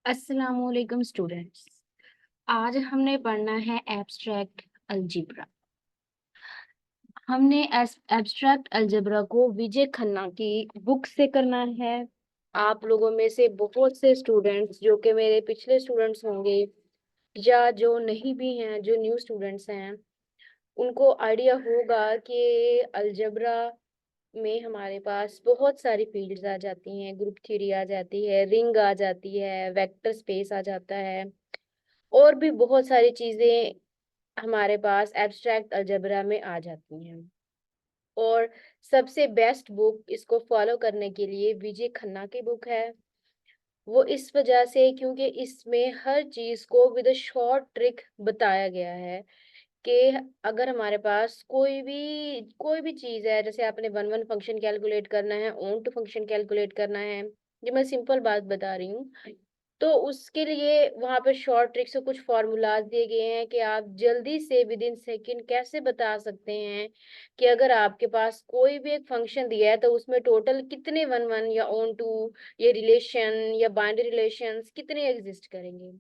अस्सलामुअलैकुम स्टूडेंट्स। आज हमने पढ़ना है एब्स्ट्रैक्ट अलजेब्रा। हमने एब्स्ट्रैक्ट अलजेब्रा को विजय खन्ना की बुक से करना है। आप लोगों में से बहुत से स्टूडेंट्स जो कि मेरे पिछले स्टूडेंट्स होंगे या जो नहीं भी हैं, जो न्यू स्टूडेंट्स हैं, उनको आइडिया होगा कि अलजेब्रा में हमारे पास बहुत सारी फील्ड्स आ जाती हैं, ग्रुप थ्योरी आ जाती है, रिंग आ जाती है, वेक्टर स्पेस आ जाता है और भी बहुत सारी चीजें हमारे पास एब्स्ट्रैक्ट अलजेब्रा में आ जाती हैं। और सबसे बेस्ट बुक इसको फॉलो करने के लिए विजय खन्ना की बुक है। वो इस वजह से क्योंकि इसमें हर चीज को विद अ शॉर्ट ट्रिक बताया गया है कि अगर हमारे पास कोई भी चीज है, जैसे आपने वन वन फंक्शन कैलकुलेट करना है, ओन टू फंक्शन कैलकुलेट करना है, ये मैं सिंपल बात बता रही हूँ, तो उसके लिए वहां पे शॉर्ट ट्रिक्स से कुछ फॉर्मूलाज दिए गए हैं कि आप जल्दी से विद इन सेकेंड कैसे बता सकते हैं कि अगर आपके पास कोई भी एक फंक्शन दिया है तो उसमें टोटल कितने वन वन या ओन टू ये रिलेशन या बाइनरी रिलेशंस कितने एग्जिस्ट करेंगे।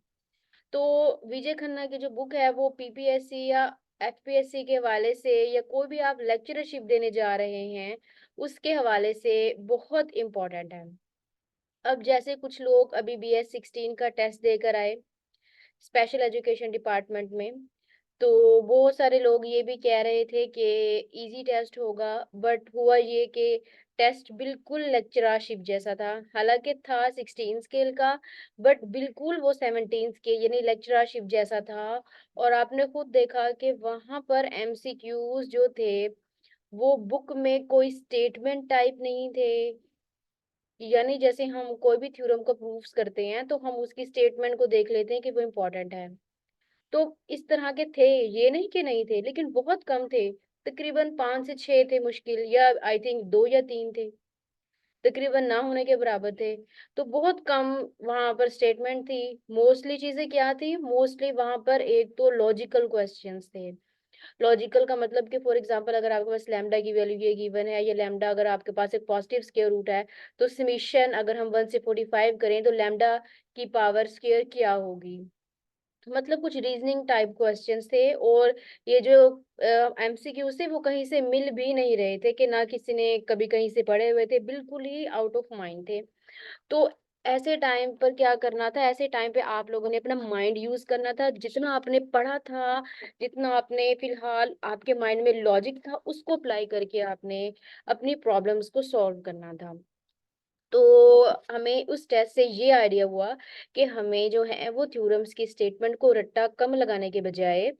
तो विजय खन्ना की जो बुक है वो पीपीएससी या एफपीएससी के हवाले से या कोई भी आप लेक्चरशिप देने जा रहे हैं उसके हवाले से बहुत इम्पोर्टेंट है। अब जैसे कुछ लोग अभी BS16 का टेस्ट देकर आए स्पेशल एजुकेशन डिपार्टमेंट में, तो बहुत सारे लोग ये भी कह रहे थे कि इजी टेस्ट होगा, बट हुआ ये कि टेस्ट बिल्कुल लेक्चरशिप जैसा था। हालांकि था 16 स्केल का, बट बिल्कुल वो 17 स्केल यानी लेक्चरशिप जैसा था। और आपने खुद देखा कि वहां पर MCQs जो थे वो बुक में कोई स्टेटमेंट टाइप नहीं थे, यानी जैसे हम कोई भी थ्योरम को प्रूव्स करते हैं तो हम उसकी स्टेटमेंट को देख लेते हैं कि वो इम्पोर्टेंट है। तो इस तरह के थे, ये नहीं कि नहीं थे, लेकिन बहुत कम थे। तकरीबन 5 से 6 थे मुश्किल, या आई थिंक 2 या 3 थे, तकरीबन ना होने के बराबर थे। तो बहुत कम वहां पर स्टेटमेंट थी। मोस्टली चीजें क्या थी, मोस्टली वहां पर एक तो लॉजिकल क्वेश्चंस थे। लॉजिकल का मतलब कि फॉर एग्जांपल अगर आपके पास लैम्डा की वैल्यू ये गिवन है, या लैम्डा अगर आपके पास एक पॉजिटिव स्क्वायर रूट है, तो समेशन अगर हम 1 से 45 करें तो लैम्डा की पावर स्क्वायर क्या होगी। मतलब कुछ रीजनिंग टाइप क्वेश्चंस थे। और ये जो MCQ थे वो कहीं से मिल भी नहीं रहे थे, कि ना किसी ने कभी कहीं से पढ़े हुए थे, बिल्कुल ही आउट ऑफ माइंड थे। तो ऐसे टाइम पर क्या करना था, ऐसे टाइम पे आप लोगों ने अपना माइंड यूज करना था। जितना आपने पढ़ा था, जितना आपने फिलहाल आपके माइंड में लॉजिक था, उसको अप्लाई करके आपने अपनी प्रॉब्लम्स को सॉल्व करना था। तो हमें उस टेस्ट से ये आइडिया हुआ कि हमें जो है वो थ्योरम्स की स्टेटमेंट को रट्टा कम लगाने के बजाय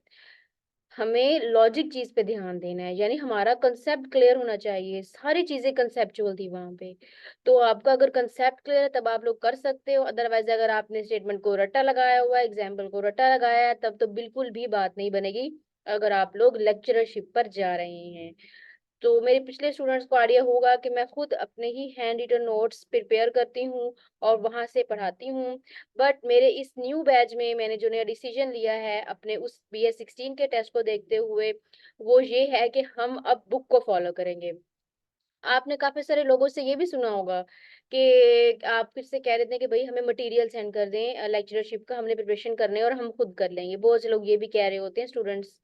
हमें लॉजिक चीज पे ध्यान देना है, यानी हमारा कंसेप्ट क्लियर होना चाहिए। सारी चीजें कंसेप्चुअल थी वहां पे। तो आपका अगर कंसेप्ट क्लियर है तब आप लोग कर सकते हो, अदरवाइज अगर आपने स्टेटमेंट को रट्टा लगाया हुआ है, एग्जाम्पल को रट्टा लगाया है, तब तो बिल्कुल भी बात नहीं बनेगी अगर आप लोग लेक्चरशिप पर जा रहे हैं। तो मेरे पिछले स्टूडेंट्स को आइडिया होगा कि मैं खुद अपने ही हैंड रिटन नोट्स प्रिपेयर करती हूँ और वहां से पढ़ाती हूँ। बट मेरे इस न्यू बैच में मैंने जो नया डिसीजन लिया है अपने उस BS16 के टेस्ट को देखते हुए, वो ये है कि हम अब बुक को फॉलो करेंगे। आपने काफी सारे लोगों से ये भी सुना होगा कि आप किससे कह रहे थे कि भाई हमें मटेरियल सेंड कर दें लेक्चरशिप का, हमने प्रिपरेशन करने और हम खुद कर लेंगे। बहुत से लोग ये भी कह रहे होते हैं स्टूडेंट्स।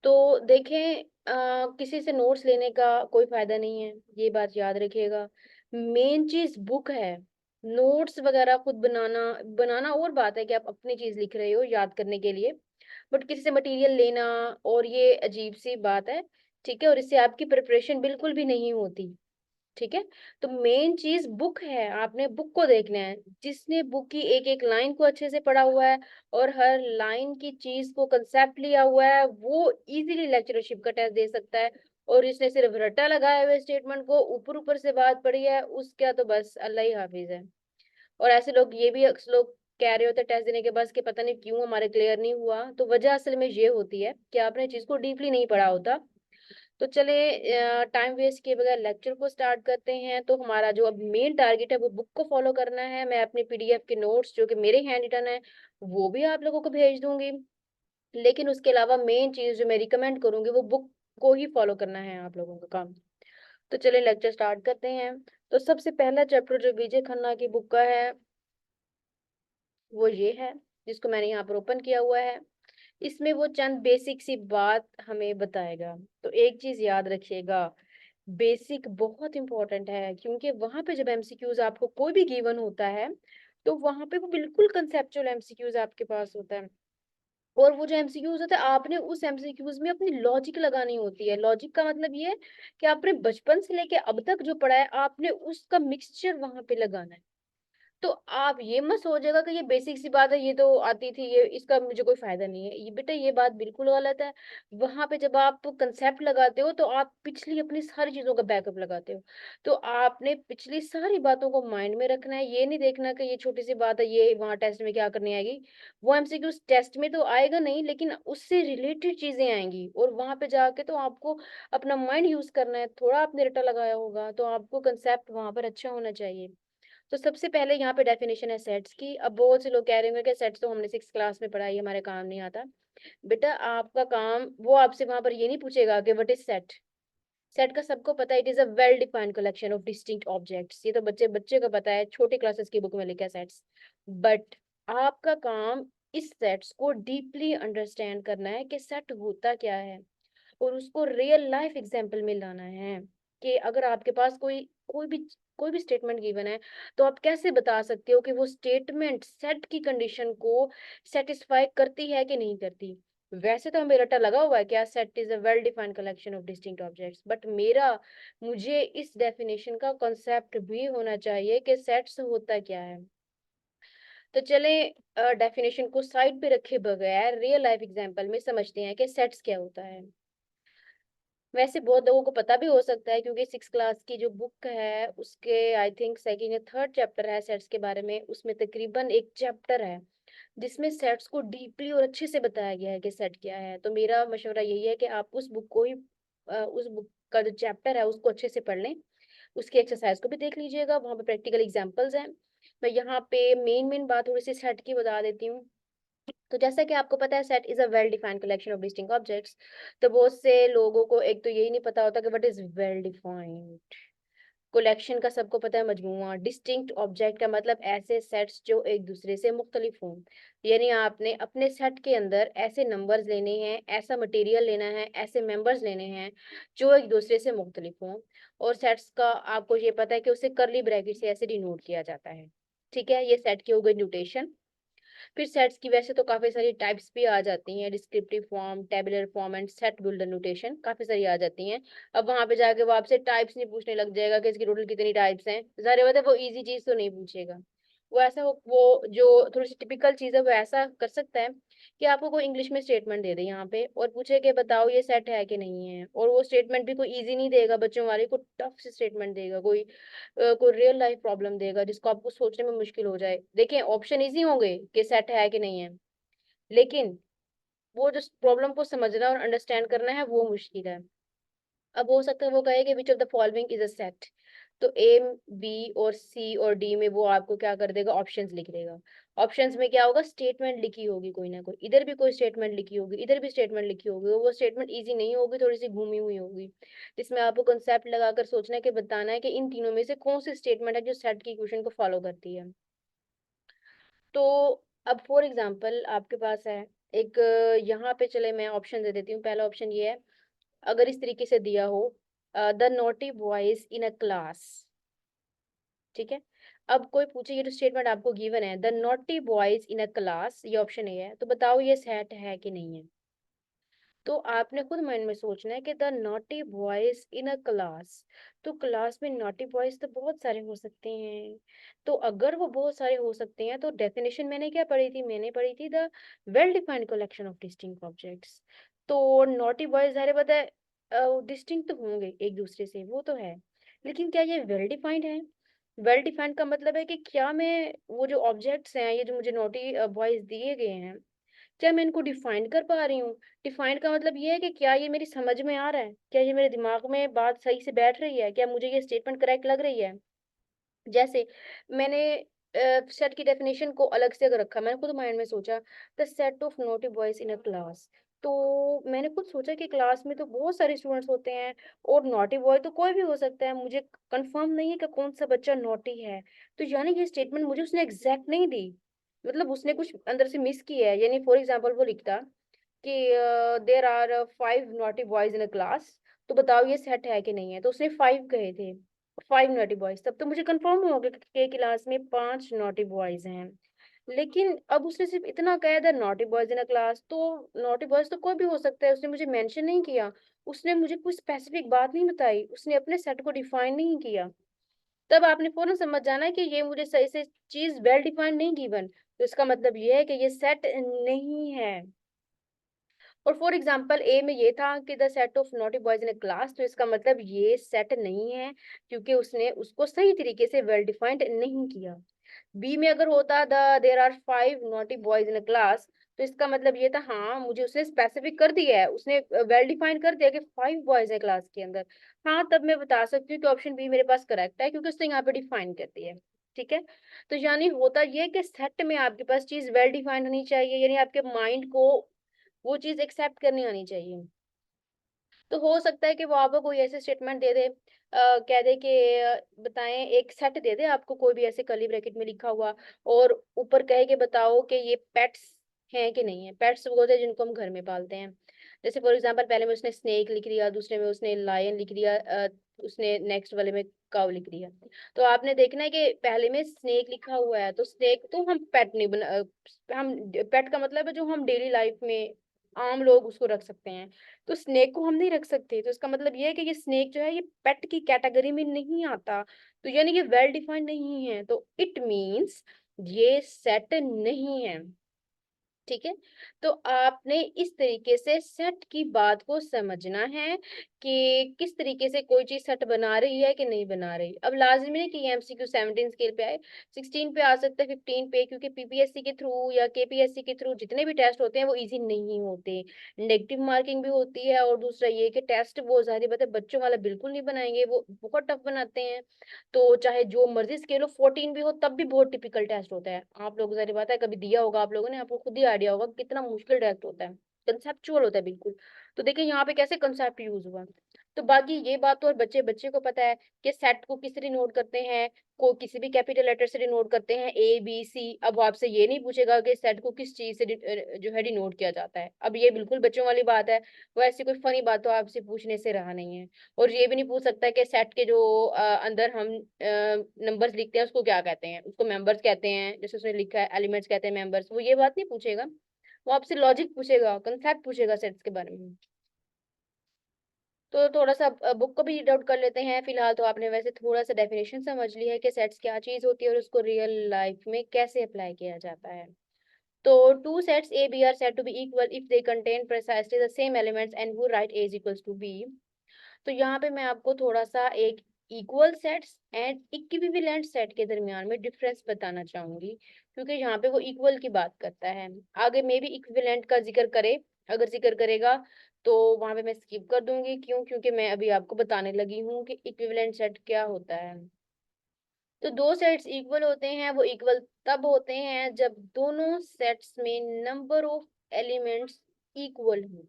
तो देखें, किसी से नोट्स लेने का कोई फायदा नहीं है, ये बात याद रखिएगा। मेन चीज बुक है। नोट्स वगैरह खुद बनाना बनाना और बात है कि आप अपनी चीज लिख रहे हो याद करने के लिए, बट किसी से मटेरियल लेना और ये अजीब सी बात है। ठीक है, और इससे आपकी प्रिपरेशन बिल्कुल भी नहीं होती। ठीक है, तो मेन चीज बुक है, आपने बुक को देखना है। जिसने बुक की एक एक लाइन को अच्छे से पढ़ा हुआ है और हर लाइन की चीज को कंसेप्ट लिया हुआ है, वो इजीली लेक्चरशिप का टेस्ट दे सकता है। और इसने सिर्फ रट्टा लगाए हुए स्टेटमेंट को ऊपर ऊपर से बात पढ़ी है, उसका तो बस अल्लाह ही हाफिज है। और ऐसे लोग ये भी अक्सर लोग कह रहे होते टेस्ट देने के बाद कि पता नहीं क्यों हमारे क्लियर नहीं हुआ, तो वजह असल में ये होती है कि आपने चीज को डीपली नहीं पढ़ा होता। तो चले टाइम वेस्ट किए बगैर लेक्चर को स्टार्ट करते हैं। तो हमारा जो अब मेन टारगेट है वो बुक को फॉलो करना है। मैं अपने PDF के नोट्स जो कि मेरे हैंड रिटन है वो भी आप लोगों को भेज दूंगी, लेकिन उसके अलावा मेन चीज जो मैं रिकमेंड करूंगी वो बुक को ही फॉलो करना है आप लोगों का काम। तो चले लेक्चर स्टार्ट करते हैं। तो सबसे पहला चैप्टर जो विजय खन्ना की बुक का है वो ये है, जिसको मैंने यहाँ पर ओपन किया हुआ है। इसमें वो चंद बेसिक सी बात हमें बताएगा। तो एक चीज याद रखिएगा, बेसिक बहुत इंपॉर्टेंट है, क्योंकि वहां पे जब एमसीक्यूज आपको कोई भी गिवन होता है, तो वहां पे वो बिल्कुल कंसेप्चुअल एमसीक्यूज आपके पास होता है। और वो जो एमसीक्यूज होता है, आपने उस एमसीक्यूज में अपनी लॉजिक लगानी होती है। लॉजिक का मतलब ये है कि आपने बचपन से लेके अब तक जो पढ़ा है, आपने उसका मिक्सचर वहां पे लगाना है। तो आप ये मत सोचिएगा कि ये बेसिक सी बात है, ये तो आती थी, ये इसका मुझे कोई फायदा नहीं है। ये बेटा, ये बात बिल्कुल गलत है। वहां पे जब आप कंसेप्ट लगाते हो, तो आप पिछली अपनी सारी चीजों का बैकअप लगाते हो। तो आपने पिछली सारी बातों को माइंड में रखना है। ये नहीं देखना कि ये छोटी सी बात है, ये वहां टेस्ट में क्या करने आएगी। वो एमसीक्यू टेस्ट में तो आएगा नहीं, लेकिन उससे रिलेटेड चीजें आएंगी, और वहां पे जाके तो आपको अपना माइंड यूज करना है। थोड़ा आपने रटा लगाया होगा, तो आपको कंसेप्ट वहां पर अच्छा होना चाहिए। तो सबसे पहले यहाँ पे डेफिनेशन है सेट्स की। अब बहुत से लोग कह रहे होंगे कि सेट्स तो हमने 6 क्लास में पढ़ा है, ये हमारे काम नहीं आता। बेटा, आपका काम, वो आपसे वहां पर ये नहीं पूछेगा कि व्हाट इज सेट। सेट का सबको पता है, it is a well defined collection of distinct objects. ये तो बच्चे बच्चे को पता है, छोटे क्लासेस की बुक में लिखा है सेट्स। बट आपका काम इस सेट्स को डीपली अंडरस्टैंड करना है कि सेट होता क्या है, और उसको रियल लाइफ एग्जांपल में लाना है। कि अगर आपके पास कोई भी स्टेटमेंट गिवन है, तो आप कैसे बता सकते हो कि वो स्टेटमेंट सेट की कंडीशन को सेटिस्फाई करती है कि नहीं करती। वैसे तो हमें रटा लगा हुआ है, क्या set is a well defined collection of distinct objects, but मेरा मुझे इस डेफिनेशन का कॉन्सेप्ट भी होना चाहिए कि सेट्स होता क्या है। तो चले डेफिनेशन को साइड पे रखे बगैर रियल लाइफ एग्जांपल में समझते हैं कि सेट्स क्या होता है। वैसे बहुत लोगों को पता भी हो सकता है, क्योंकि 6 क्लास की जो बुक है, उसके आई थिंक सेकंड या थर्ड चैप्टर है सेट्स के बारे में। उसमें तकरीबन एक चैप्टर है जिसमें सेट्स को डीपली और अच्छे से बताया गया है कि सेट क्या है। तो मेरा मशवरा यही है कि आप उस बुक को ही उस बुक का जो चैप्टर है उसको अच्छे से पढ़ लें। उसकी एक्सरसाइज को भी देख लीजिएगा, वहाँ पे प्रैक्टिकल एग्जाम्पल्स हैं। मैं यहाँ पे मेन मेन बात थोड़ी सी सेट की बता देती हूँ। तो जैसा कि आपको पता है, set is a well defined collection of distinct objects. तो बहुत से लोगों को एक तो यही नहीं पता होता कि what is well defined collection का। सबको पता है मजमूआ। डिस्टिंक्ट ऑब्जेक्ट का मतलब ऐसे सेट्स जो एक दूसरे से मुख्तलिफ हों। यानी आपने अपने सेट के अंदर ऐसे नंबर्स लेने हैं, ऐसा मटेरियल लेना है, ऐसे मेंबर्स लेने हैं जो एक दूसरे से मुख्तलिफ हों। और सेट्स का आपको ये पता है कि उसे करली ब्रैकेट से ऐसे डिनोट किया जाता है। ठीक है, ये सेट की हो गई न्यूटेशन। फिर सेट्स की वैसे तो काफी सारी टाइप्स भी आ जाती हैं, descriptive form, tabular form and set builder notation, काफी सारी आ जाती हैं। अब वहां पे जाके वो आपसे टाइप्स नहीं पूछने लग जाएगा कि इसकी टोटल कितनी टाइप्स हैं। जाहिर बात है वो इजी चीज तो नहीं पूछेगा। वो जो थोड़ी सी टिपिकल चीज है, वो ऐसा कर सकता है कि आपको कोई इंग्लिश में स्टेटमेंट दे दे यहाँ पे, और पूछे कि बताओ ये सेट है कि नहीं है। और वो स्टेटमेंट भी कोई इजी नहीं देगा बच्चों वाले को, टफ से स्टेटमेंट देगा, कोई रियल लाइफ प्रॉब्लम देगा जिसको आपको सोचने में मुश्किल हो जाए। देखिए, ऑप्शन इजी होंगे कि सेट है कि नहीं है, लेकिन वो जो प्रॉब्लम को समझना और अंडरस्टैंड करना है, वो मुश्किल है। अब हो सकता है वो कहे कि which of the following is a set. तो ए, बी और सी और डी में वो आपको क्या कर देगा, ऑप्शंस लिख देगा। ऑप्शंस में क्या होगा, स्टेटमेंट लिखी होगी कोई ना कोई, इधर भी कोई स्टेटमेंट लिखी होगी, इधर भी स्टेटमेंट लिखी होगी। वो स्टेटमेंट इजी नहीं होगी, थोड़ी सी घूमी हुई होगी, जिसमें आपको कंसेप्ट लगाकर सोचना है कि बताना है कि इन तीनों में से कौन सी स्टेटमेंट है जो सेट की इक्वेशन को फॉलो करती है। तो अब फॉर एग्जांपल आपके पास है एक, यहाँ पे चले मैं ऑप्शन दे देती हूँ। पहला ऑप्शन ये है, अगर इस तरीके से दिया हो, the naughty boys in a class. ठीक है, अब कोई पूछे, ये जो स्टेटमेंट आपको गिवन है, the naughty boys in a class, ये ऑप्शन ए है, तो बताओ ये सेट है कि नहीं है। तो आपने खुद माइंड में सोचना है कि the naughty boys in a class. तो क्लास में नॉटी बॉयज तो बहुत सारे हो सकते हैं। तो अगर वो बहुत सारे हो सकते हैं, तो डेफिनेशन मैंने क्या पढ़ी थी, मैंने पढ़ी थी the well defined collection of distinct objects. तो नॉटी बॉयज सारे पता है डिस्टिंक्ट तो होंगे एक दूसरे से, वो तो है, लेकिन क्या ये वेल डिफाइंड है। वेल डिफाइंड का मतलब है कि क्या मैं वो जो ऑब्जेक्ट्स हैं, ये जो मुझे नॉटी बॉयज दिए गए हैं, क्या मैं इनको डिफाइन कर पा रही हूँ। डिफाइन का मतलब ये है कि क्या ये मेरी समझ में आ रहा है, क्या ये मेरे दिमाग में बात सही से बैठ रही है, क्या मुझे ये स्टेटमेंट करेक्ट लग रही है। जैसे मैंने सेट की डेफिनेशन को अलग से अगर रखा, मैंने खुद माइंड में सोचा the set of naughty boys in a class. तो मैंने खुद सोचा कि क्लास में तो बहुत सारे स्टूडेंट्स होते हैं, और नॉटी बॉय तो कोई भी हो सकता है, मुझे कंफर्म नहीं है कि कौन सा बच्चा नॉटी है। तो यानी ये स्टेटमेंट मुझे उसने एग्जैक्ट नहीं दी, मतलब उसने कुछ अंदर से मिस किया है। यानी फॉर एग्जांपल वो लिखता कि there are 5 naughty boys in a class, तो बताओ ये सेट है कि नहीं है? तो उसने 5 कहे थे, 5 नॉटी बॉयज, तब तो मुझे कंफर्म हो गया कि क्लास में 5 नॉटी बॉयज हैं। लेकिन अब उसने सिर्फ इतना कहा the naughty boys in a class, तो नॉटी बॉयज तो कोई भी हो सकता है, उसने मुझे मेंशन नहीं किया, उसने मुझे कोई स्पेसिफिक बात नहीं बताई, उसने अपने सेट को डिफाइन नहीं किया। तब आपने फौरन समझ जाना है कि ये मुझे सही से चीज वेल डिफाइंड नहीं गिवन, तो इसका मतलब ये है कि ये सेट नहीं है। और फॉर एग्जाम्पल ए में ये था कि the set of naughty boys in a class, तो इसका मतलब ये सेट नहीं है, क्योंकि उसने उसको सही तरीके से वेल डिफाइंड नहीं किया। बी में अगर होता the there are 5 naughty boys in a class, तो इसका मतलब ये था हाँ मुझे उसने स्पेसिफिक कर दिया है, उसने वेल डिफाइन कर दिया कि 5 बॉयज है क्लास के अंदर। हाँ, तब मैं बता सकती हूँ कि ऑप्शन बी मेरे पास करेक्ट है, क्योंकि उसने यहाँ पे डिफाइन कर दिया है। ठीक है, तो यानी होता ये कि सेट में आपके पास चीज वेल डिफाइंड होनी चाहिए, यानी आपके माइंड को वो चीज एक्सेप्ट करनी आनी चाहिए। तो हो सकता है कि वो आपको कोई ऐसे स्टेटमेंट दे दे, कह दे कि बताएं, एक सेट दे दे आपको कोई भी ऐसे कर्ली ब्रैकेट में लिखा हुआ, और ऊपर कहे कि बताओ कि ये पेट्स हैं कि नहीं है। पेट्स वो होते हैं जिनको हम घर में पालते हैं। जैसे फॉर एग्जांपल पहले में उसने स्नेक लिख दिया, दूसरे में उसने लायन लिख दिया, उसने नेक्स्ट वाले में काऊ लिख दिया। तो आपने देखना है कि पहले में स्नेक लिखा हुआ है, तो स्नेक तो हम पेट नहीं बना, हम पेट का मतलब है जो हम डेली लाइफ में आम लोग उसको रख सकते हैं, तो स्नेक को हम नहीं रख सकते। तो इसका मतलब ये है कि ये स्नेक जो है ये पेट की कैटेगरी में नहीं आता, तो यानी कि वेल डिफाइंड नहीं है, तो इट मींस ये सेट नहीं है। ठीक है, तो आपने इस तरीके से सेट की बात को समझना है कि किस तरीके से कोई चीज सेट बना रही है कि नहीं बना रही। अब लाजिमी नहीं कि ये एमसीक्यू 17 स्केल पे आए, 16 पे आ सकता है, 15 पे, क्योंकि पीपीएससी के थ्रू या केपीएससी के थ्रू जितने भी टेस्ट होते हैं वो इजी नहीं होते, नेगेटिव मार्किंग भी होती है, और दूसरा ये कि टेस्ट वो जाहिर बात है बच्चों वाला बिल्कुल नहीं बनाएंगे, वो बहुत टफ बनाते हैं। तो चाहे जो मर्जी स्केल हो, 14 भी हो, तब भी बहुत टिपिकल टेस्ट होता है। आप लोग जाहिर बात है कभी दिया होगा आप लोगों ने, आपको खुद ही आइडिया होगा कितना मुश्किल टेस्ट होता है, कंसेप्चुअल होता है बिल्कुल। तो देखिए यहाँ पे कैसे कंसेप्ट यूज हुआ। तो बाकी ये बात तो और बच्चे बच्चे को पता है कि सेट को किस डिनोट करते हैं, को किसी भी कैपिटल लेटर से डिनोट करते हैं, ए बी सी। अब वो आपसे ये नहीं पूछेगा कि सेट को किस चीज से जो है डिनोट किया जाता है। अब ये बिल्कुल बच्चों वाली बात है, वो ऐसी कोई फनी बात तो आपसे पूछने से रहा नहीं है। और ये भी नहीं पूछ सकता कि सेट के जो अंदर हम नंबर्स लिखते हैं उसको क्या कहते हैं, उसको मेंबर्स कहते हैं, जैसे उसने लिखा है एलिमेंट्स कहते हैं मेंबर्स, वो ये बात नहीं पूछेगा। वो आपसे लॉजिक पूछेगा, कंसेप्ट पूछेगा सेट्स के बारे में। तो थोड़ा सा बुक को भी रीड आउट कर लेते हैं फिलहाल। तो आपने वैसे थोड़ा सा डेफिनेशन समझ ली है कि सेट्स क्या चीज होती है और उसको रियल लाइफ में कैसे अप्लाई किया जाता है। तो two sets A B are said to be equal if they contain precisely the same elements and who write A is equals to B। तो यहाँ पे मैं आपको थोड़ा सा एक equal sets and equivalent set के दरमियान में डिफरेंस बताना चाहूंगी, क्योंकि यहाँ पे वो इक्वल की बात करता है। आगे मे भी इक्विवेलेंट का जिक्र करे, अगर जिक्र करेगा तो वहां पे मैं स्किप कर दूंगी। क्यों? क्योंकि मैं अभी आपको बताने लगी हूँ कि इक्विवेलेंट सेट क्या होता है। तो दो सेट्स इक्वल होते हैं, वो इक्वल तब होते हैं जब दोनों सेट्स में नंबर ऑफ एलिमेंट्स इक्वल हो।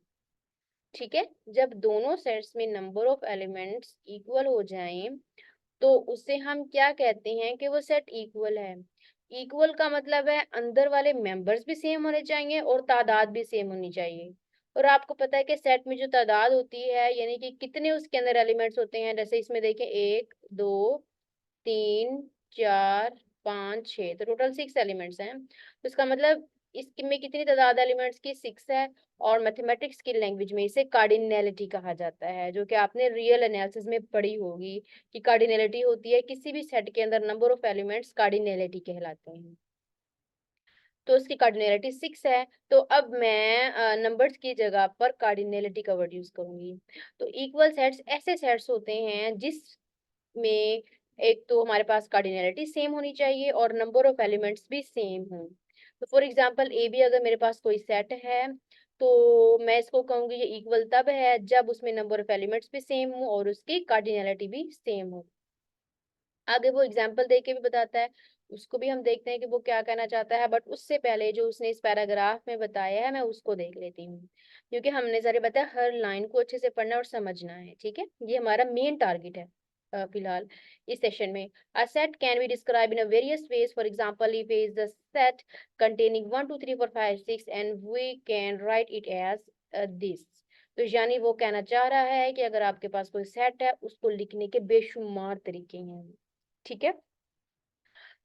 ठीक है, जब दोनों सेट्स में नंबर ऑफ एलिमेंट्स इक्वल हो जाएं, तो उसे हम क्या कहते हैं कि वो सेट इक्वल है। इक्वल का मतलब है अंदर वाले मेंबर्स भी सेम होने चाहिए और तादाद भी सेम होनी चाहिए। और आपको पता है कि सेट में जो तादाद होती है, यानी कि कितने उसके अंदर एलिमेंट्स होते हैं, जैसे इसमें देखें 1 2 3 4 5 6, तो टोटल 6 एलिमेंट्स हैं। तो इसका मतलब इसमें कितनी तादाद एलिमेंट्स की? 6 है। और मैथमेटिक्स की लैंग्वेज में इसे कार्डिनैलिटी कहा जाता है, जो कि आपने रियल एनालिसिस में पढ़ी होगी कि कार्डिनैलिटी होती है किसी भी सेट के अंदर नंबर ऑफ एलिमेंट्स कार्डिनैलिटी कहलाते हैं। तो इसकी कार्डिनैलिटी 6 है। तो अब मैं नंबर्स की जगह पर कार्डिनैलिटी का वर्ड यूज करूंगी। तो इक्वल सेट्स ऐसे सेट्स होते हैं जिसमें एक तो हमारे पास कार्डिनैलिटी सेम होनी चाहिए और नंबर ऑफ एलिमेंट्स भी सेम हो। तो फॉर एग्जांपल ए बी अगर मेरे पास कोई सेट है, तो मैं इसको कहूंगी ये इक्वल तब है जब उसमें नंबर ऑफ एलिमेंट्स भी सेम हो और उसकी कार्डिनैलिटी भी सेम हो। आगे वो एग्जाम्पल दे के भी बताता है, उसको भी हम देखते हैं कि वो क्या कहना चाहता है, बट उससे पहले जो उसने इस पैराग्राफ में बताया है मैं उसको देख लेती हूँ, क्योंकि हमने सारे बताया हर लाइन को अच्छे से पढ़ना और समझना है। ठीक है, ये हमारा मेन टारगेट है। फिलहाल इस सेशन में। A set can be described in a various ways. For example, if it is the set containing 1 2 3 4 5 6 and we can write it as this. तो यानी वो कहना चाह रहा है कि अगर आपके पास कोई सेट है उसको लिखने के बेशुमार तरीके हैं। ठीक है,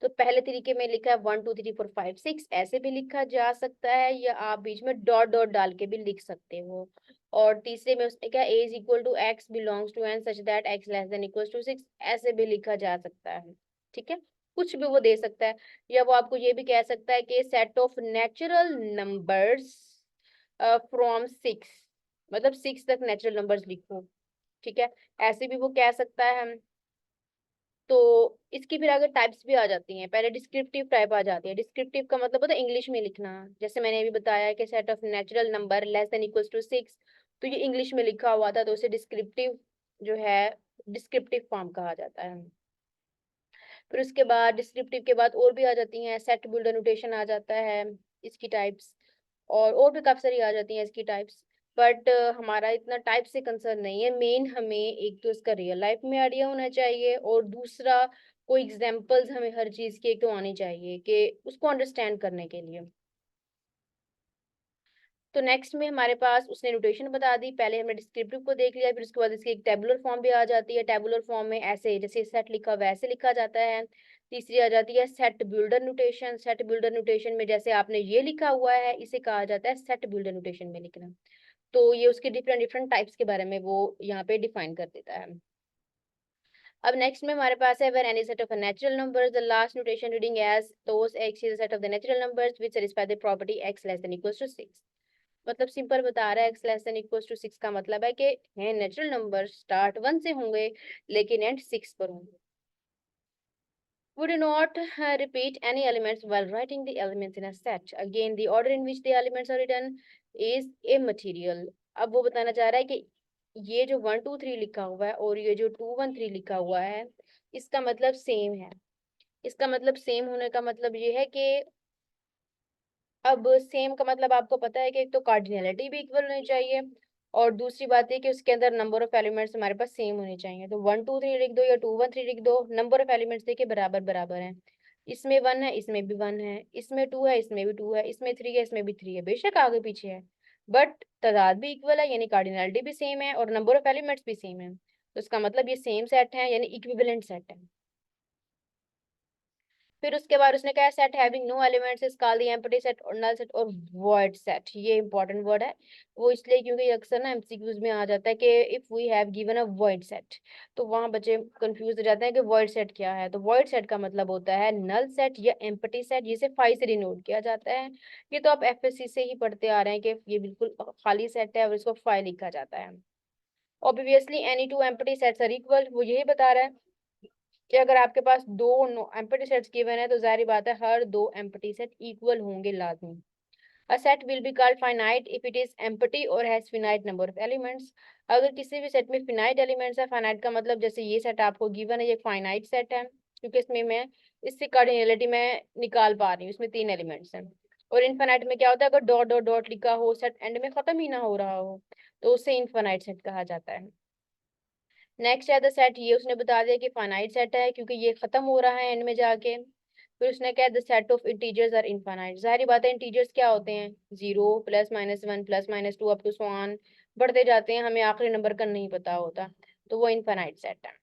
तो पहले तरीके में लिखा है 1 2 3 4 5 6, ऐसे भी लिखा जा सकता है या आप बीच में डॉट डॉट डाल के भी लिख सकते हो। और तीसरे में उसने क्या, a is equal to x belongs to N such that x less than equal to 6, ऐसे भी लिखा जा सकता है। ठीक है, कुछ भी वो दे सकता है, या वो आपको ये भी कह सकता है कि set of natural numbers from 6, मतलब 6 तक नेचुरल नंबर्स लिखो। ठीक है, ऐसे भी वो कह सकता है। तो इसकी फिर आगे टाइप्स भी आ जाती हैं। पहले डिस्क्रिप्टिव टाइप आ जाती है। डिस्क्रिप्टिव का मतलब होता है इंग्लिश में लिखना। जैसे मैंने अभी बताया कि set of natural number less than equals to 6, तो ये इंग्लिश में लिखा हुआ था, तो उसे डिस्क्रिप्टिव जो है डिस्क्रिप्टिव फॉर्म कहा जाता है। फिर उसके बाद डिस्क्रिप्टिव के बाद और भी आ जाती हैं। सेट बिल्डर नोटेशन आ जाता है, इसकी टाइप्स, और भी काफी सारी आ जाती हैं इसकी टाइप्स। बट हमारा इतना टाइप से कंसर्न नहीं है। मेन हमें एक तो इसका रियल लाइफ में आइडिया होना चाहिए, और दूसरा कोई एग्जांपल्स हमें हर चीज की एक तो आनी चाहिए कि उसको अंडरस्टैंड करने के लिए। तो नेक्स्ट में हमारे पास उसने नोटेशन बता दी। पहले हमने डिस्क्रिप्टिव को देख लिया, फिर उसके बाद इसकी एक टेबुलर फॉर्म भी आ जाती है। टेबुलर फॉर्म में ऐसे जैसे सेट लिखा वैसे लिखा जाता है। तीसरी आ जाती है set builder notation. Set builder notation में जैसे आपने ये लिखा हुआ है, इसे कहा जाता है सेट बिल्डर नोटेशन में लिखना। तो ये उसके डिफरेंट डिफरेंट टाइप्स के बारे में वो यहाँ पे डिफाइन कर देता है। अब नेक्स्ट में हमारे पास है when any set of natural numbers the last notation reading as those x is a set of the natural numbers which satisfy the property x less than equals to 6। मतलब simple बता रहा है x less than equals to 6 का मतलब है कि है natural number start 1 से होंगे लेकिन एंड 6 पर होंगे। We do not repeat any elements while writing the elements in a set. Again, the order in which the elements are written is immaterial. अब वो बताना चाह रहा है कि ये जो 1 2 3 लिखा हुआ है और ये जो 2 1 3 लिखा हुआ है, इसका मतलब सेम है। इसका मतलब सेम होने का मतलब ये है कि अब सेम का मतलब आपको पता है कि एक तो कार्डिनलिटी भी इक्वल होनी चाहिए, और दूसरी बात है कि उसके अंदर नंबर ऑफ एलिमेंट्स हमारे पास सेम होने चाहिए। तो 1 2 3 लिख दो या 2 1 3 लिख दो, नंबर ऑफ एलिमेंट्स देखिए बराबर बराबर हैं। इसमें 1 है, इसमें भी 1 है, इसमें 2 है, इसमें भी 2 है, इसमें 3 है, इसमें भी 3 है, बेशक आगे पीछे है, बट तादाद भी इक्वल है, यानी कार्डिनलिटी भी सेम है और नंबर ऑफ एलिमेंट्स भी सेम है। तो इसका मतलब ये सेम सेट है, यानी इक्विवेलेंट सेट है। फिर उसके बाद उसने कहा set having no elements is called the empty set और नल सेट और वॉइड सेट। ये इंपॉर्टेंट वर्ड है, वो इसलिए क्योंकि अक्सर ना एमसीक्यूज में आ जाता है कि if we have given a void set, तो वहां बच्चे कंफ्यूज हो जाते हैं कि वॉइड सेट क्या है। तो वॉइड सेट का मतलब होता है नल सेट या एम्प्टी सेट, जिसे फाई से डिनोट किया जाता है। ये तो आप एफएससी से ही पढ़ते आ रहे हैं कि ये बिल्कुल खाली सेट है और इसको फाई लिखा जाता है। Obviously any two empty sets are equal, वो यही बता रहा है कि अगर आपके पास दो एम्प्टी सेट्स गिवन है तो जाहिर बात है हर दो एम्प्टी सेट इक्वल होंगे लाजमी। A set will be called finite if it is empty और has finite number of elements. अगर किसी भी सेट में फिनाइट एलिमेंट्स है, फाइनाइट का मतलब जैसे ये सेट आपको गिवन है ये फाइनाइट सेट है, क्योंकि इसमें मैं इससे कार्डिनलिटी में निकाल पा रही हूँ, इसमें 3 एलिमेंट्स हैं। और इनफाइनाइट में क्या होता है, अगर डॉट डॉट डॉट लिखा हो, सेट एंड में खत्म ही ना हो रहा हो, तो उसे इनफाइनाइट सेट कहा जाता है। नेक्स्ट है द सेट, ये उसने बता दिया कि फाइनाइट सेट है क्योंकि ये खत्म हो रहा है एंड में जाके। फिर उसने कहा the set of integers are infinite. जाहिर बात है इंटीजर्स क्या होते हैं, 0 plus minus 1 plus minus 2 up to so on, बढ़ते जाते हैं, हमें आखिरी नंबर का नहीं पता होता, तो वो इनफाइनाइट सेट है।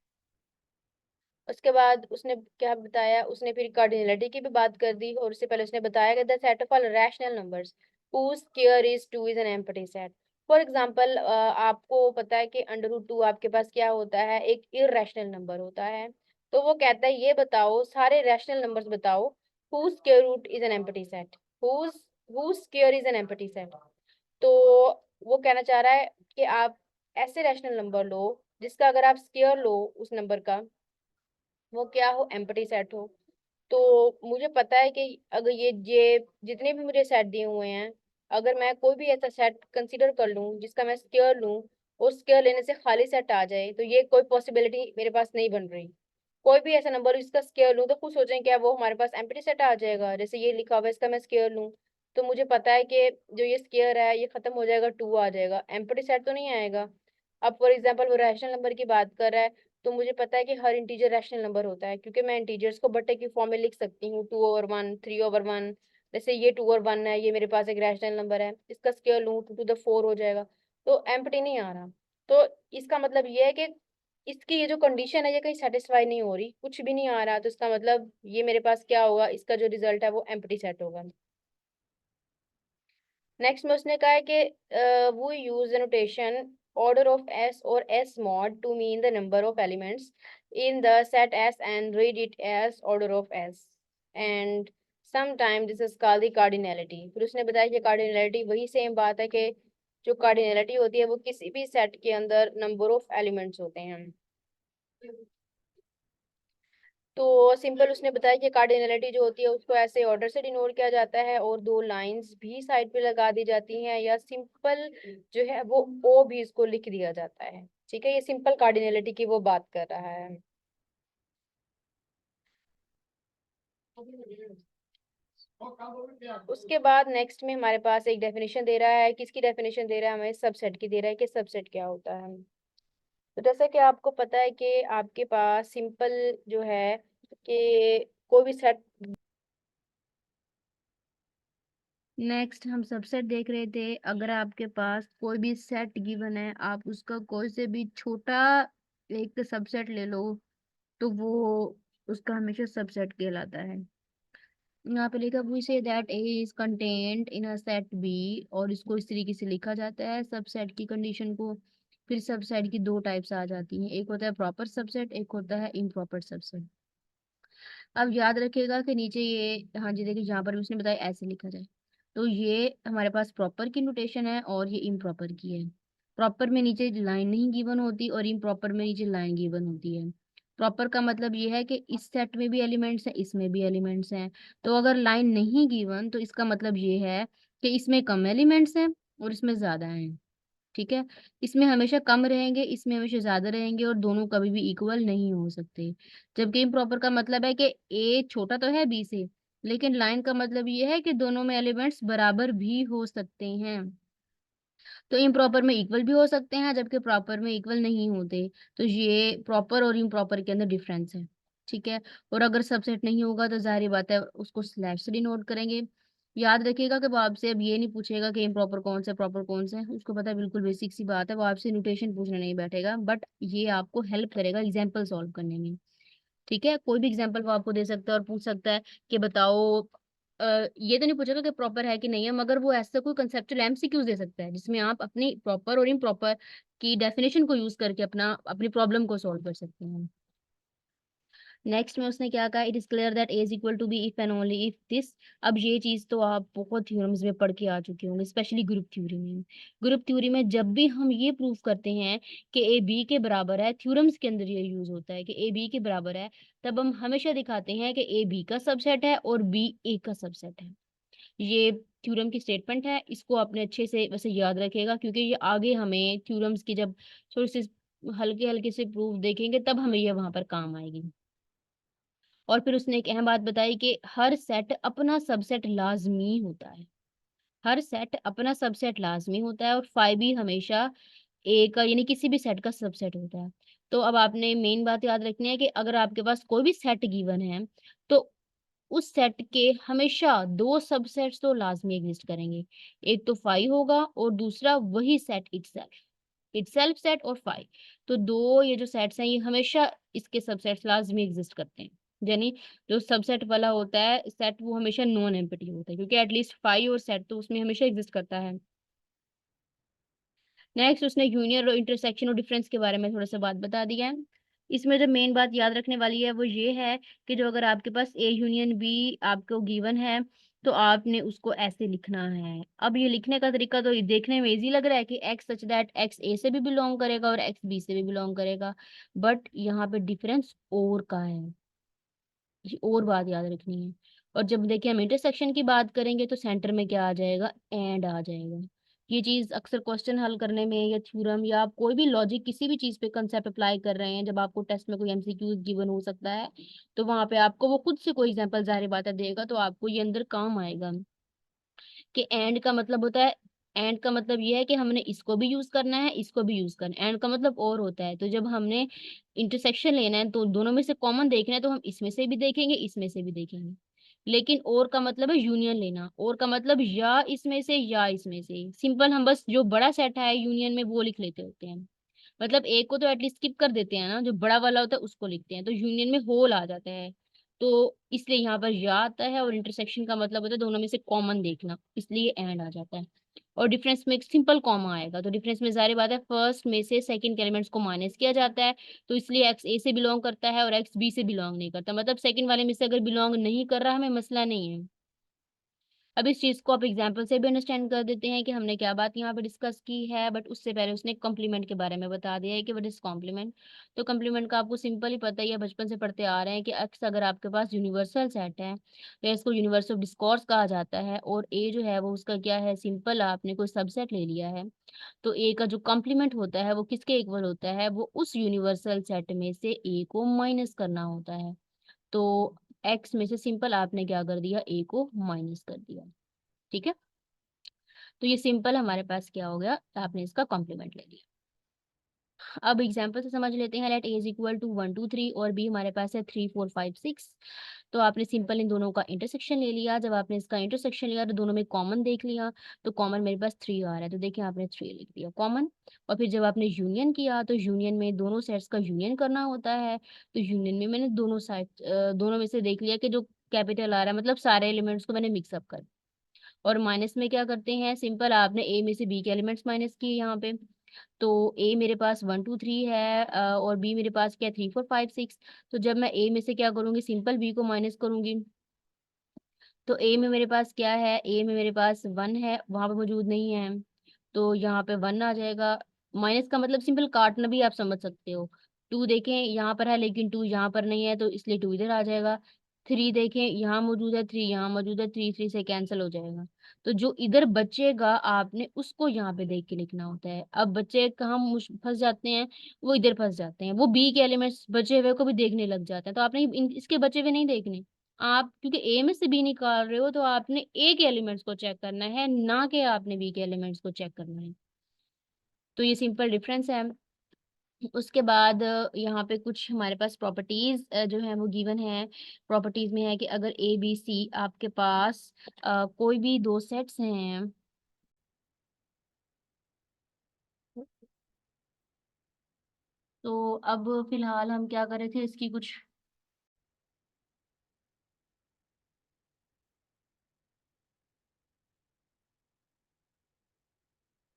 उसके बाद उसने क्या बताया, उसने फिर कार्डिनलिटी की भी बात कर दी, और उससे पहले उसने बताया कि the set of all rational numbers whose square is 2 is an empty set। For example आपको पता है कि अंडर रूट 2 आपके पास क्या होता है, एक इररेशनल नंबर होता है। तो वो कहता है ये बताओ सारे रैशनल नंबर्स बताओ whose square root is an empty set, whose whose square is an empty set। तो वो कहना चाह रहा है कि आप ऐसे रैशनल नंबर लो जिसका अगर आप स्क्वायर लो उस नंबर का, वो क्या हो, एम्प्टी सेट हो। तो मुझे पता है कि अगर ये जितने भी मुझे सेट दिए हुए हैं, अगर मैं कोई भी ऐसा सेट कंसीडर कर लूं जिसका मैं स्क्वायर लूं और स्क्वायर लेने से खाली सेट आ जाए, तो ये कोई पॉसिबिलिटी मेरे पास नहीं बन रही। कोई भी ऐसा नंबर जिसका स्क्वायर लूं तो खुद सोचें क्या वो हमारे पास एम्प्टी सेट आ जाएगा। जैसे ये लिखा हुआ है इसका मैं स्क्वायर लूं, तो मुझे पता है कि जो ये स्क्वायर है ये खत्म हो जाएगा, 2 आ जाएगा, एम्प्टी सेट तो नहीं आएगा। अब फॉर एग्जाम्पल वो रैशनल नंबर की बात कर रहा है, तो मुझे पता है कि हर इंटीजर रैशनल नंबर होता है, क्योंकि मैं इंटीजर्स को बट्टे की फॉर्म में लिख सकती हूँ, 2/1, 3/1। जैसे ये 2/1 है, ये मेरे पास एक रैशनल नंबर है, इसका स्क्वायर लूँ 2 to the 4 हो जाएगा, तो एम्प्टी नहीं आ रहा। तो इसका मतलब ये है कि इसकी ये जो कंडीशन है ये कहीं सेटिस्फाई नहीं हो रही, कुछ भी नहीं आ रहा, तो इसका मतलब ये मेरे पास क्या होगा, इसका जो रिजल्ट है वो एम्प्टी सेट होगा। नेक्स्ट में उसने कहा है कि वो use the notation order of s or s mod to mean the number of elements in the set s and read it as order of s, and sometimes this is called the cardinality। फिर उसने बताया कि cardinality वही same बात है कि जो cardinality होती है वो किसी भी सेट के अंदर नंबर ऑफ एलिमेंट्स होते हैं। तो सिंपल उसने बताया कि कार्डिनलिटी जो होती है उसको ऐसे ऑर्डर से डिनोट किया जाता है, और दो लाइंस भी साइड पे लगा दी जाती हैं, या सिंपल जो है वो ओ भी इसको लिख दिया जाता है। ठीक है, ये सिंपल कार्डिनलिटी की वो बात कर रहा है। उसके बाद नेक्स्ट में हमारे पास एक डेफिनेशन दे रहा है, किसकी डेफिनेशन दे रहा है, हमें सबसेट की दे रहा है कि सबसेट क्या होता है। तो जैसा कि आपको पता है कि आपके पास सिंपल जो है कि कोई भी सेट। नेक्स्ट हम सबसेट देख रहे थे। अगर आपके पास कोई भी सेट गिवन है, आप उसका कोई से भी छोटा एक सबसेट ले लो, तो वो उसका हमेशा सबसेट कहलाता है। यहाँ पे लिखा we say that A is contained in a set B, और इसको इस तरीके से लिखा जाता है सबसेट की कंडीशन को। फिर सबसेट की दो टाइप्स आ जाती हैं, एक होता है प्रॉपर सबसेट, एक होता है इम्प्रॉपर सबसेट। अब याद रखिएगा कि नीचे ये, हाँ जी देखिए यहाँ पर भी उसने बताया ऐसे लिखा जाए। तो ये हमारे पास प्रॉपर की नोटेशन है और ये इम्प्रॉपर की है। प्रॉपर में नीचे लाइन नहीं गिवन होती और इम्प्रॉपर में नीचे लाइन गिवन होती है। प्रॉपर का मतलब ये है कि इस सेट में भी एलिमेंट्स हैं, इसमें भी एलिमेंट्स हैं। तो अगर लाइन नहीं गिवन तो इसका मतलब ये है कि इसमें कम एलिमेंट्स हैं और इसमें ज्यादा हैं। ठीक है, इसमें हमेशा कम रहेंगे, इसमें हमेशा ज्यादा रहेंगे, और दोनों कभी भी इक्वल नहीं हो सकते। जबकि इम्प्रॉपर का मतलब है कि ए छोटा तो है बी से, लेकिन लाइन का मतलब ये है कि दोनों में एलिमेंट्स बराबर भी हो सकते हैं। तो इम्प्रॉपर में इक्वल भी हो सकते हैं, जबकि प्रॉपर में इक्वल नहीं होते। तो ये प्रॉपर और इम्प्रॉपर के अंदर डिफरेंस है। ठीक है, और अगर सबसेट नहीं होगा तो जाहिर बात है उसको स्लैश से डिनोट करेंगे। याद रखिएगा कि वो आपसे अब ये नहीं पूछेगा कि इम्प्रॉपर कौन से प्रॉपर कौन से, उसको पता है, बिल्कुल बेसिक सी बात है, वो आपसे नोटेशन पूछने नहीं बैठेगा, बट ये आपको हेल्प करेगा एग्जाम्पल सॉल्व करने में। ठीक है, कोई भी एग्जाम्पल वो आपको दे सकता है और पूछ सकता है कि बताओ, ये तो नहीं पूछेगा कि प्रॉपर है कि नहीं है, मगर वो ऐसा कोई कंसेप्चुअल एमसीक्यूज दे सकता है जिसमें आप अपनी प्रॉपर और इम्प्रॉपर की डेफिनेशन को यूज करके अपनी प्रॉब्लम को सॉल्व कर सकते हैं। नेक्स्ट में उसने क्या कहा, it is clear that A is equal to B if and only if this. अब ये चीज तो आप बहुत थ्योरम्स में पढ़ के आ चुके होंगे, स्पेशली ग्रुप थ्योरी में। ग्रुप थ्योरी में जब भी हम ये प्रूव करते हैं कि ए बी के बराबर है, थ्योरम्स के अंदर ये यूज होता है कि ए बी के बराबर है, तब हम हमेशा दिखाते हैं कि ए बी का सबसेट है और बी ए का सबसेट है। ये थ्योरम की स्टेटमेंट है, इसको आपने अच्छे से वैसे याद रखिएगा, क्योंकि ये आगे हमें थ्योरम्स की जब थोड़ी सी हल्के हल्के से प्रूफ देखेंगे तब हमें ये वहां पर काम आएगी। और फिर उसने एक अहम बात बताई कि हर सेट अपना सबसेट लाजमी होता है। हर सेट अपना सबसेट लाजमी होता है, और फाई भी हमेशा ए का यानी किसी भी सेट का सबसेट होता है। तो अब आपने मेन बात याद रखनी है कि अगर आपके पास कोई भी सेट गिवन है, तो उस सेट के हमेशा दो सबसेट्स तो लाजमी एग्जिस्ट करेंगे। एक तो फाई होगा और दूसरा वही सेट इटसेल्फ, इटसेल्फ सेट और फाई। तो दो ये जो सेट्स हैं ये हमेशा इसके सबसेट्स लाजमी एग्जिस्ट करते हैं। यानी जो सबसेट वाला होता है सेट वो हमेशा नॉन एम्प्टी होता है, क्योंकि एटलीस्ट फाई और सेट तो उसमें हमेशा एग्जिस्ट करता है। नेक्स्ट उसने यूनियन और इंटरसेक्शन और डिफरेंस के बारे में थोड़ा सा बात बता दिया है। इसमें जो मेन बात याद रखने वाली है वो ये है कि जो अगर आपके पास ए यूनियन बी आपको गिवन है, तो आपने उसको ऐसे लिखना है। अब ये लिखने का तरीका तो ये देखने में इजी लग रहा है कि एक्स सच दैट एक्स ए से भी बिलोंग करेगा और एक्स बी से भी बिलोंग करेगा, बट यहाँ पे डिफरेंस और का है, ये और बात याद रखनी है। और जब देखिए हम इंटरसेक्शन की बात करेंगे तो सेंटर में क्या आ जाएगा, एंड आ जाएगा। ये चीज अक्सर क्वेश्चन हल करने में या थ्योरम या आप कोई भी लॉजिक किसी भी चीज पे कंसेप्ट अप्लाई कर रहे हैं, जब आपको टेस्ट में कोई एमसीक्यूज गिवन हो सकता है, तो वहां पे आपको वो खुद से कोई एग्जांपल जाहिर बात है देगा, तो आपको ये अंदर काम आएगा कि एंड का मतलब होता है एंड का मतलब ये है कि हमने इसको भी यूज करना है, इसको भी यूज करना है। एंड का मतलब और होता है, तो जब हमने इंटरसेक्शन लेना है तो दोनों में से कॉमन देखना है, तो हम इसमें से भी देखेंगे, इसमें से भी देखेंगे। लेकिन और का मतलब है यूनियन लेना, और का मतलब या इसमें से या इसमें से। सिंपल हम बस जो बड़ा सेट है यूनियन में वो लिख लेते होते हैं। मतलब एक को तो एटलीस्ट स्किप कर देते हैं ना, जो बड़ा वाला होता है उसको लिखते हैं, तो यूनियन में होल आ जाता है। तो इसलिए यहाँ पर या आता है, और इंटरसेक्शन का मतलब होता है दोनों में से कॉमन देखना, इसलिए एंड आ जाता है। और डिफरेंस में एक सिंपल कॉमा आएगा, तो डिफरेंस में जारी बात है फर्स्ट में से सेकंड के एलिमेंट्स को माइनस किया जाता है। तो इसलिए एक्स ए से बिलोंग करता है और एक्स बी से बिलोंग नहीं करता, मतलब सेकंड वाले में से अगर बिलोंग नहीं कर रहा हमें मसला नहीं है। अब इस चीज को आप एग्जाम्पल से भी अंडरस्टैंड कर देते हैं कि हमने क्या बात यहाँ पे डिस्कस की है, बट उससे पहले उसने कॉम्प्लीमेंट के बारे में बता दिया है कि व्हाट इज कॉम्प्लीमेंट। तो कॉम्प्लीमेंट का आपको सिंपल ही पता ही है, बचपन से पढ़ते आ रहे हैं कि एक्स अगर आपके पास यूनिवर्सल सेट है तो इसको यूनिवर्स ऑफ डिस्कोर्स कहा जाता है, और ए जो है वो उसका क्या है, सिंपल आपने कोई सबसेट ले लिया है। तो ए का जो कॉम्प्लीमेंट होता है वो किसके इक्वल होता है, वो उस यूनिवर्सल सेट में से ए को माइनस करना होता है। तो एक्स में से सिंपल आपने क्या कर दिया, ए को माइनस कर दिया। ठीक है, तो ये सिंपल हमारे पास क्या हो गया, आपने इसका कॉम्प्लीमेंट ले लिया। अब एग्जाम्पल से समझ लेते हैं। Let A is equal to 1 2 3 और बी हमारे पास है 3 4 5 6। तो आपने सिंपल इन दोनों का इंटरसेक्शन ले लिया। जब आपने इसका इंटरसेक्शन लिया तो दोनों में कॉमन देख लिया, तो कॉमन मेरे पास 3 आ रहा है, तो देखिए आपने 3 लिख दिया कॉमन। और फिर जब आपने यूनियन किया तो यूनियन में दोनों सेट्स का यूनियन करना होता है, तो यूनियन में मैंने दोनों साइड दोनों में से देख लिया कि जो कैपिटल आ रहा है, मतलब सारे एलिमेंट्स को मैंने मिक्सअप कर। और माइनस में क्या करते हैं, सिंपल आपने ए में से बी के एलिमेंट्स माइनस किए यहाँ पे। तो ए मेरे पास 1 2 3 है, और बी मेरे पास क्या है, 3 4 5 6। तो जब मैं ए में से क्या करूंगी, सिंपल बी को माइनस करूंगी। तो ए में मेरे पास क्या है, ए में मेरे पास 1 है, वहां पे मौजूद नहीं है, तो यहाँ पे 1 आ जाएगा। माइनस का मतलब सिंपल काटना भी आप समझ सकते हो। 2 देखें यहाँ पर है लेकिन 2 यहाँ पर नहीं है, तो इसलिए 2 इधर आ जाएगा। 3 देखें यहाँ मौजूद है, 3 यहाँ मौजूद है, 3 3 से कैंसिल हो जाएगा। तो जो इधर बचेगा आपने उसको यहाँ पे देख के लिखना होता है। अब बच्चे कहाँ फंस जाते हैं, वो इधर फंस जाते हैं, वो बी के एलिमेंट्स बचे हुए को भी देखने लग जाते हैं। तो आपने इसके बचे हुए नहीं देखने, आप क्योंकि ए में से बी निकाल रहे हो तो आपने ए के एलिमेंट्स को चेक करना है, ना कि आपने बी के एलिमेंट्स को चेक करना है। तो ये सिंपल डिफरेंस है। उसके बाद यहाँ पे कुछ हमारे पास प्रॉपर्टीज जो है वो गिवन है। प्रॉपर्टीज में है कि अगर ए बी सी आपके पास कोई भी दो सेट्स हैं, तो अब फिलहाल हम क्या कर रहे थे, इसकी कुछ